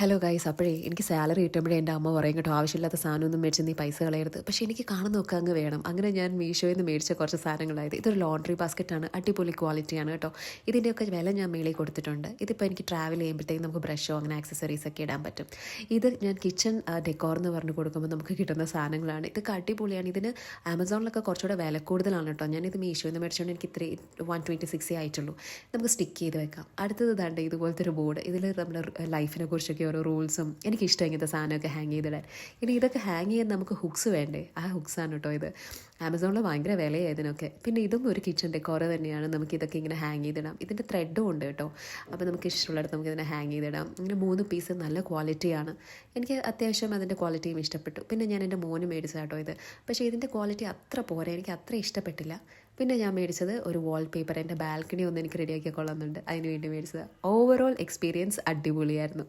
Hello guys, അപ്പോഴേ എനിക്ക് salary കിട്ടുമ്പോഴേ എൻ്റെ അമ്മ പറയും കേട്ടോ, ആവശ്യമില്ലാത്ത സാധനമൊന്നും മേടിച്ച് നീ പൈസ കളയരുത്. പക്ഷേ എനിക്ക് കാണുന്നതൊക്കെ അങ്ങ് വേണം. അങ്ങനെ ഞാൻ മീഷോയിൽ നിന്ന് മേടിച്ച കുറച്ച് സാധനങ്ങളായത്. ഇതൊരു ലോണ്ട്രി ബാസ്ക്കറ്റാണ്, അടിപൊളി ക്വാളിറ്റിയാണ് കേട്ടോ. ഇതിൻ്റെയൊക്കെ വില ഞാൻ മേളിൽ കൊടുത്തിട്ടുണ്ട്. ഇതിപ്പോൾ എനിക്ക് ട്രാവൽ ചെയ്യുമ്പോഴത്തേക്കും നമുക്ക് ബ്രഷോ അങ്ങനെ ആക്സസറീസ് ഒക്കെ ഇടാൻ പറ്റും. ഇത് ഞാൻ കിച്ചൺ ഡെക്കോർ എന്ന് പറഞ്ഞ് കൊടുക്കുമ്പോൾ നമുക്ക് കിട്ടുന്ന സാധനങ്ങളാണ്. ഇതൊക്കെ അടിപൊളിയാണ്. ഇതിന് ആമസോണിലൊക്കെ കുറച്ചുകൂടെ വില കൂടുതലാണ് കേട്ടോ. ഞാനിത് മീഷോയിൽ നിന്ന് മേടിച്ചുകൊണ്ട് എനിക്ക് 126 ആയിട്ടുള്ളൂ. നമുക്ക് സ്റ്റിക്ക് ചെയ്ത് വെക്കാം. അടുത്തത് ദാണ്ട് ഇതുപോലത്തെ ഒരു ബോർഡ്. ഇതിൽ നമ്മുടെ ലൈഫിനെ കുറിച്ചൊക്കെ ഓരോ റൂൾസും, എനിക്കിഷ്ടം ഇങ്ങനത്തെ സാധനമൊക്കെ ഹാങ് ചെയ്തിടാൻ. ഇനി ഇതൊക്കെ ഹാങ് ചെയ്യാൻ നമുക്ക് ഹുക്സ് വേണ്ടേ? ആ ഹുക്സാണ് കേട്ടോ ഇത്. ആമസോണിൽ ഭയങ്കര വിലയാണ് ഇതിനൊക്കെ. പിന്നെ ഇതും ഒരു കിച്ചൺ ഡെക്കോർ തന്നെയാണ്. നമുക്ക് ഇതൊക്കെ ഇങ്ങനെ ഹാങ് ചെയ്തിടാം. ഇതിൻ്റെ ത്രെഡും ഉണ്ട് കേട്ടോ. അപ്പോൾ നമുക്ക് ഇഷ്ടമുള്ളിടത്ത് നമുക്ക് ഇതിനെ ഹാങ് ചെയ്തിടാം. ഇങ്ങനെ 3 പീസ് നല്ല ക്വാളിറ്റിയാണ്. എനിക്ക് അത്യാവശ്യം അതിൻ്റെ ക്വാളിറ്റിയും ഇഷ്ടപ്പെട്ടു. പിന്നെ ഞാൻ എൻ്റെ മോന് മേടിച്ച കേട്ടോ ഇത്. പക്ഷേ ഇതിൻ്റെ ക്വാളിറ്റി അത്ര പോരാ, എനിക്ക് അത്ര ഇഷ്ടപ്പെട്ടില്ല. പിന്നെ ഞാൻ മേടിച്ചത് ഒരു വാൾ പേപ്പർ. എൻ്റെ ബാൽക്കണി ഒന്ന് എനിക്ക് റെഡിയാക്കി കൊള്ളുന്നുണ്ട്, അതിന് വേണ്ടി മേടിച്ചത്. ഓവറോൾ എക്സ്പീരിയൻസ് അടിപൊളിയായിരുന്നു.